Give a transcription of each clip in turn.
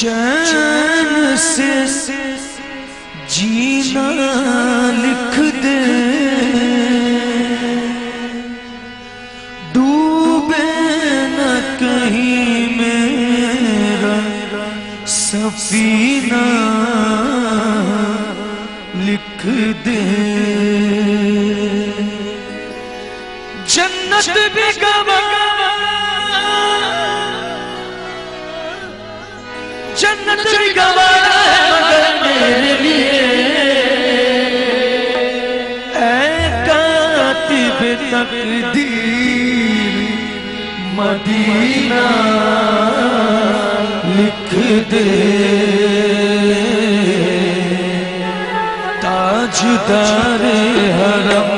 चैन से जीना लिख दे, डूबे न कहीं मेरा सफीना लिख दे। जन्नत भी गवा, जन्नत भी गवारा है मगर मेरे लिए, ऐ कातिब तकदीर मदीना लिख दे। ताजदारे हरम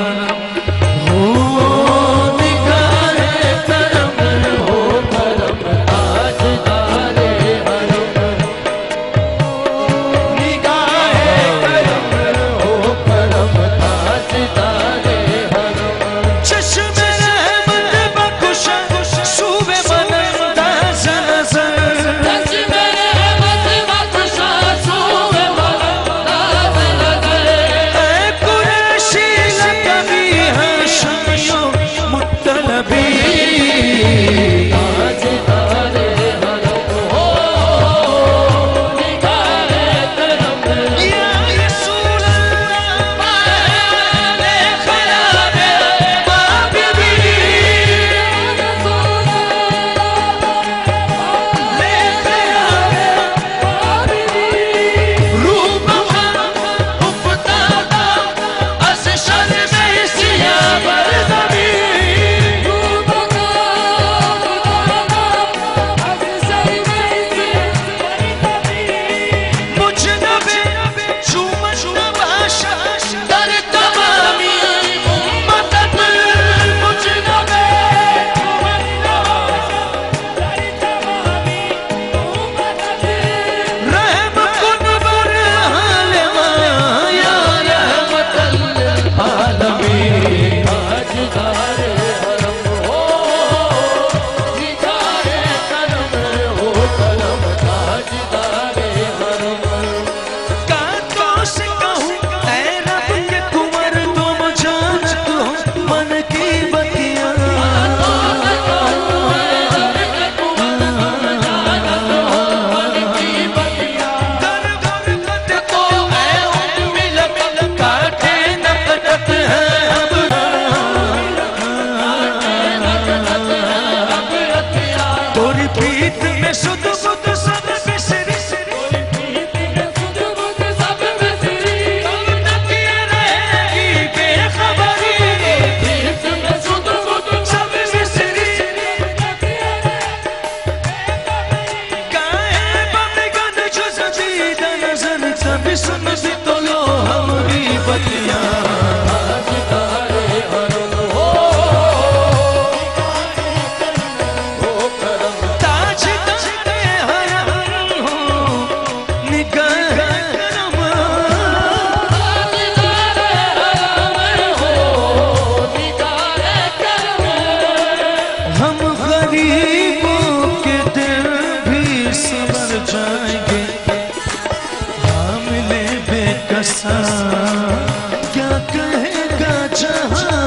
क्या कहेगा जहां,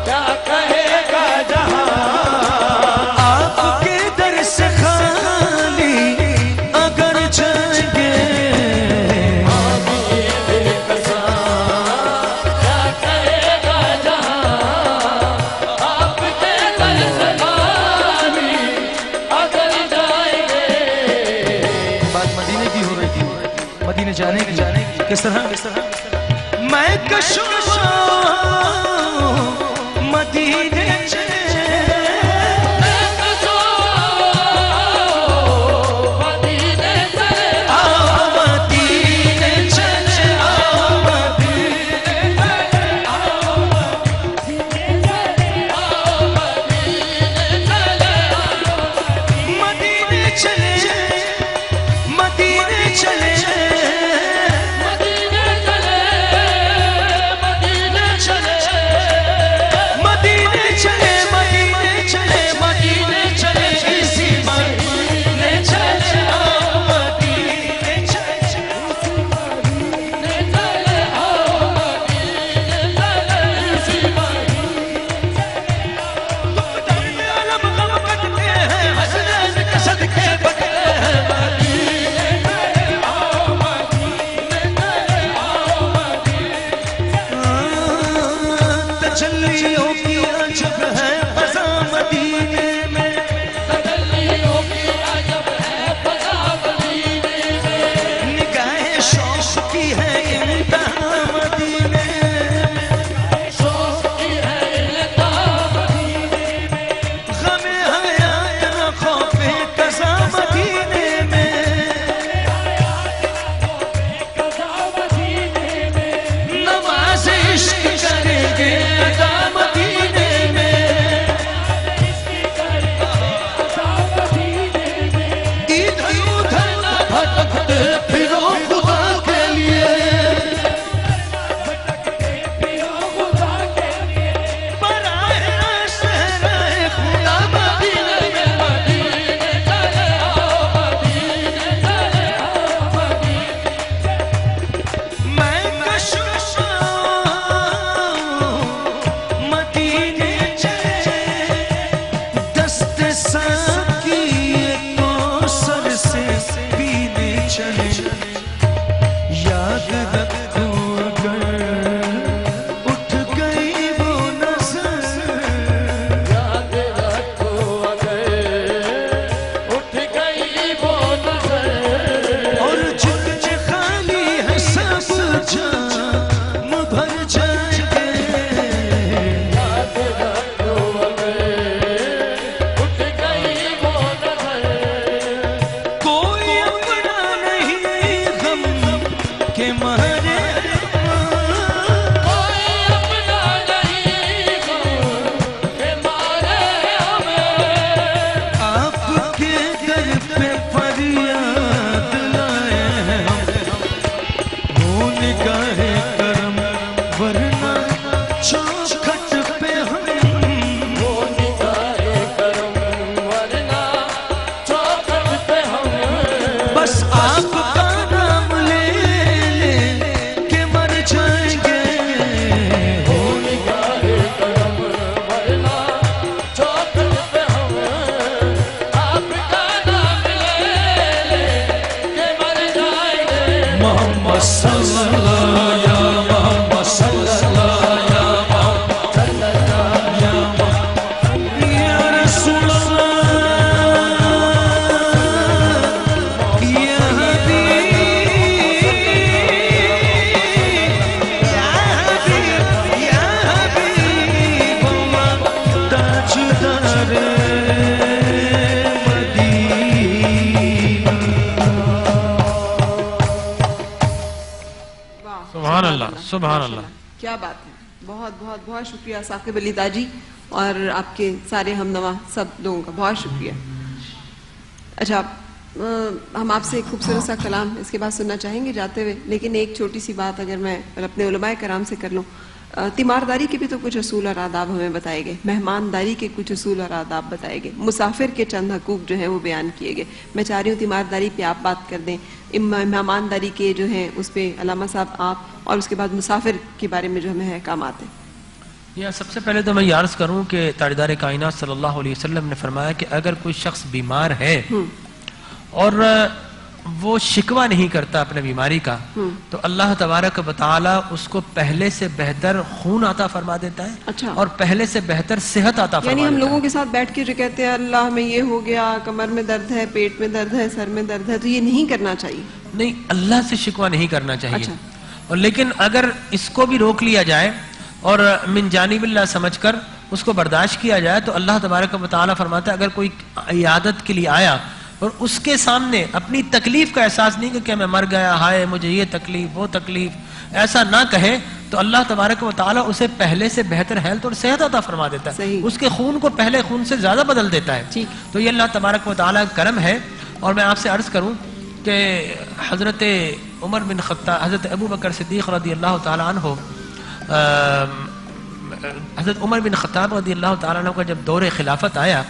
क्या कहेगा जहां, आपके दर से खाली अगर जाएंगे, क्या कहेगा जहां, आपके दर से खाली अगर जाएंगे। बात मदीने की हो रही थी, मदीने जाने की किस तरह मैं कशुआ मदीने मदीने तजल्लियों की अजब है फज़ा मदीने में, तजल्लियों की अजब है फज़ा मदीने में, निगाहे शौक़ की है इंतहा मदीने में, शौक़ की है इंतहा मदीने में, ग़मे हयात न खौफ़े क़ज़ा मदीने में, नमाज़ इश्क करेंगे अदा मदीने में, इधर उधर न भटकते फिरो खुदा के लिए, पराए सहराए खुदा मदीने में, मदीने चले आओ, मदीने चले आओ, मैं कशिश मदीने चले, दस्ते साकी कौसर से पीने चले, याद रखो अगर उठ गई वो नज़र, याद रखो अगर उठ गई वो नज़र, और जितने खाली है सब जाम भर जाएंगे, याद रखो अगर उठ गई वो नज़र, कोई अपना नहीं गम के मारे, कोई अपना नहीं गम के मारे, हमें आपके दर पे फरियाद लाए हैं, वो निगाहे करम वरना चौखट पे हम, वो निगाहे करम वरना चौखट पे हम, बस आपका नाम ले ले के मर जाएंगे, वो निगाहे करम वरना चौखट पे हम, आपका नाम ले ले के मर जाएंगे, मोहम्मद सल्लल्लाहु या मोहम्मद सल्लल्लाहु या मोहम्मद सल्लल्लाहु या मोहम्मद या रसूल अल्लाह या हबीब अल्लाह ताजदार मदीना। सुभान अल्लाह, सुभान अल्लाह। क्या बात है, बहुत बहुत बहुत शुक्रिया साकिब अली ताजी और आपके सारे हमनवा सब लोगों का बहुत शुक्रिया। अच्छा, हम आपसे एक खूबसूरत सा कलाम इसके बाद सुनना चाहेंगे जाते हुए, लेकिन एक छोटी सी बात अगर मैं अपने उलमाए कराम से कर लूँ, तीमारदारी के भी तो कुछ असूल और आदाब हमें बताए गए, मेहमानदारी के कुछ असूल और आदाब बताए गए, मुसाफिर के चंद हकूक जो हैं वो बयान किए गए। मैं चाह रही हूँ तीमारदारी पे आप बात कर दें, मेहमानदारी के जो हैं उस पर अलामा साहब आप, और उसके बाद मुसाफिर के बारे में जो हमें अहकाम आते हैं। या सबसे पहले तो मैं ये अर्ज करूँ कि ताजदार कायनात सल्लल्लाहु अलैहि वसल्लम ने फरमाया कि अगर कोई शख्स बीमार है और वो शिकवा नहीं करता अपने बीमारी का, तो अल्लाह तबारक व तआला उसको पहले से बेहतर खून आता फरमा देता है। अच्छा। और पहले से बेहतर सेहत आता फरमा यानी हम देता लोगों है। के साथ बैठ के जो कहते हैं अल्लाह में ये हो गया, कमर में दर्द है, पेट में दर्द है, सर में दर्द है, तो ये नहीं करना चाहिए। नहीं, अल्लाह से शिकवा नहीं करना चाहिए। अच्छा। और लेकिन अगर इसको भी रोक लिया जाए और मिन जानिबिल्लाह समझकर उसको बर्दाश्त किया जाए, तो अल्लाह तबारक व तआला फरमाता है अगर कोई इयादत के लिए आया और उसके सामने अपनी तकलीफ का एहसास नहीं कि मैं मर गया, हाय मुझे ये तकलीफ वो तकलीफ, ऐसा ना कहे, तो अल्लाह तबारक व तआला उसे पहले से बेहतर हेल्थ और सेहत अता फरमा देता है। उसके खून को पहले खून से ज्यादा बदल देता है। तो ये अल्लाह तबारक व तआला का करम है। और मैं आपसे अर्ज करूं कि हजरत उमर बिन खत्ताब, हजरत अबू बकर सिद्दीक रदी अल्लाह तआला अन्हु, हजरत उमर बिन खत्ताब रदी अल्लाह तआला अन्हु का जब दौरे खिलाफत आया,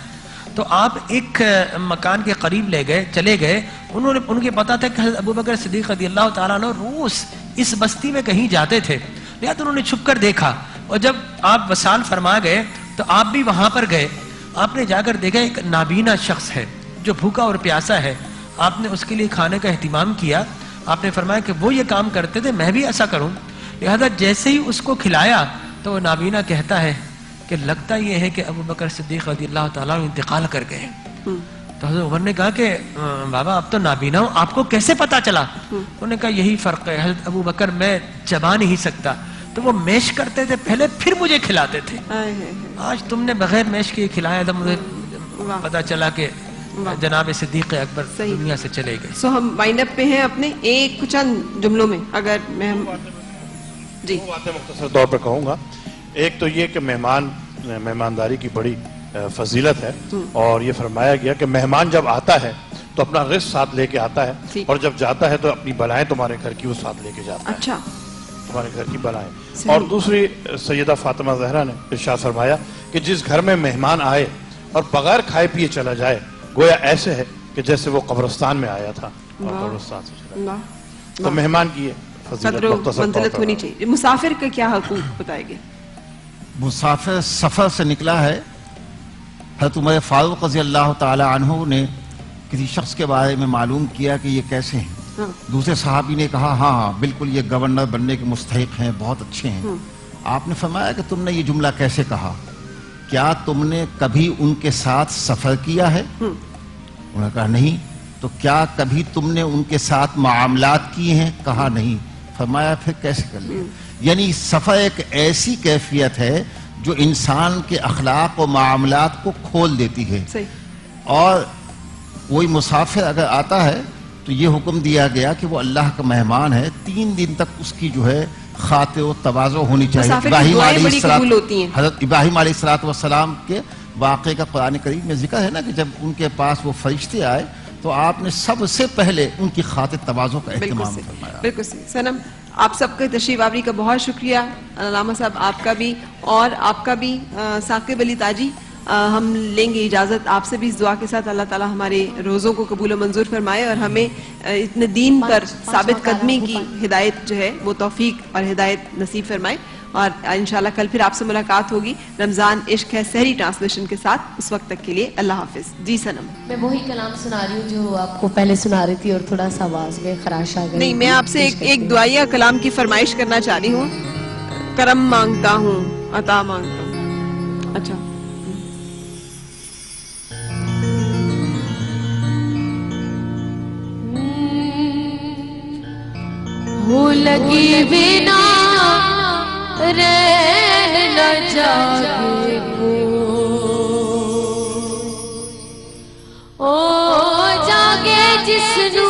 तो आप एक मकान के करीब चले गए। उनके पता था कि हजरत अबू बकर सिद्दीक रदी अल्लाह तआला अन्हु रोज इस बस्ती में कहीं जाते थे, या तो उन्होंने छुप कर देखा। और जब आप वसाल फरमा गए तो आप भी वहां पर गए। आपने जाकर देखा एक नाबीना शख्स है जो भूखा और प्यासा है। आपने उसके लिए खाने का एहतिमाम किया। आपने फरमाया कि वो ये काम करते थे, मैं भी ऐसा करूं। लिहाजा जैसे ही उसको खिलाया तो वो नाबीना कहता है कि लगता ये है कि अबू बकर सिद्दीक रज़ियल्लाहु ताला अन्हु इंतकाल कर गए। तो हज़रत उमर ने कहा कि बाबा अब तो नाबीना हूं, आपको कैसे पता चला? उन्होंने कहा यही फर्क है, हज़रत अबू बकर मैं चबा नहीं सकता, तो वो मैश करते थे पहले, फिर मुझे खिलाते थे। आज तुमने बगैर मैश के खिलाया था, मुझे पता चला कि जनाब सिद्दीक अकबर दुनिया से चले गए। सो हम वाइंड अप पे हैं अपने, एक चंद जुमलों में अगर मैं जी दो बातें मुख्तसर तौर पर कहूँगा। एक तो ये कि मेहमानदारी की बड़ी फजीलत है, और ये फरमाया गया कि मेहमान जब आता है तो अपना रिज़्क़ साथ लेके आता है, और जब जाता है तो अपनी बलाएं तुम्हारे घर की वो साथ लेके जाता है। अच्छा, तुम्हारे घर की बलाएं। और दूसरी, सैयदा फातिमा ज़हरा ने इरशाद फरमाया कि जिस घर में मेहमान आए और बगैर खाए पिए चला जाए, गोया ऐसे है कि जैसे वो कब्रिस्तान में आया था और कब्रिस्तान से चला गया। तो मेहमान की फजीलत होनी चाहिए। मुसाफिर का क्या हुकूक बताएंगे? मुसाफिर सफ़र से निकला है, हज़रत उमर फारूक रज़ियल्लाहु ताला अन्हु ने किसी शख्स के बारे में मालूम किया कि ये कैसे हैं। हाँ। दूसरे सहाबी ने कहा हाँ हाँ बिल्कुल ये गवर्नर बनने के मुस्तहिक हैं, बहुत अच्छे हैं। आपने फरमाया कि तुमने ये जुमला कैसे कहा, क्या तुमने कभी उनके साथ सफ़र किया है? उन्होंने कहा नहीं। तो क्या कभी तुमने उनके साथ मामलात किए हैं? कहा नहीं। फरमाया फिर कैसे कर लिया? यानी सफ़र एक ऐसी कैफियत है जो इंसान के अखलाक और मामलात को खोल देती है। सही। और कोई मुसाफिर अगर आता है तो ये हुक्म दिया गया कि वो अल्लाह का मेहमान है, 3 दिन तक उसकी जो है खातिर और तवाज़ो होनी चाहिए। हज़रत इब्राहीम अलैहिस्सलाम के वाक़े का कुरान करीम में जिक्र है ना कि जब उनके पास वो फरिश्ते आए तो आपने सबसे पहले उनकी खातिर तवाज़ो का एहतमाम फरमाया। बिल्कुल सही। सनम, आप सबके तशरीफ आवरी का बहुत शुक्रिया। अल्लामा साहब आपका भी, और आपका भी साकिब अली ताजी। हम लेंगे इजाज़त आपसे भी इस दुआ के साथ, अल्लाह ताला हमारे रोज़ों को कबूल और मंजूर फरमाए और हमें इतने दीन पर साबित कदमी की हिदायत जो है वो तौफीक और हिदायत नसीब फरमाए। और इंशाल्लाह कल फिर आपसे मुलाकात होगी रमज़ान इश्क है सहरी ट्रांसलेशन के साथ। उस वक्त तक के लिए अल्लाह हाफिज़। जी सनम, मैं वही कलाम सुना रही हूँ जो आपको पहले सुना रही थी और थोड़ा सा आवाज में खराश आ गई। नहीं, मैं आपसे एक दुआया कलाम की फरमाइश करना चाह रही हूँ। करम मांगता हूँ, अता मांगता हूँ। अच्छा, हो लगी बिना रह न जागे को, ओ जागे जिसनू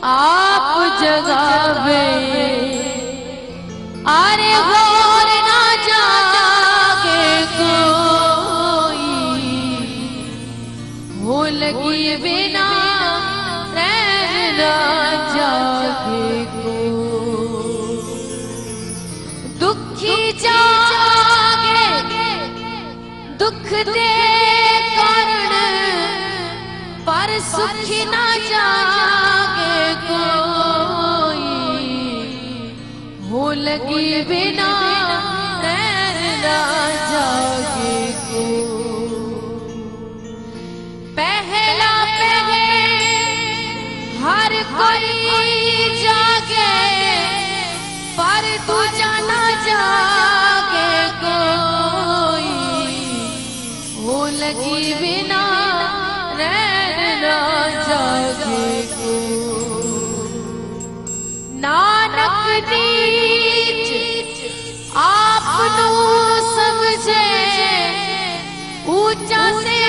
आप जगावे, अरे होर ना जागे कोई, हो लगी बिना रह न जागे को, दुखी जागे दुख दे कारण, पर सुखी ना जागे कोई, हो लगी बिना रहना जागे को, पहला हर कोई जागे पर दूजा ना जागे कोई, हो लगी बिना रहना जागे को, नानक नीच आपनू समझे ऊंचा से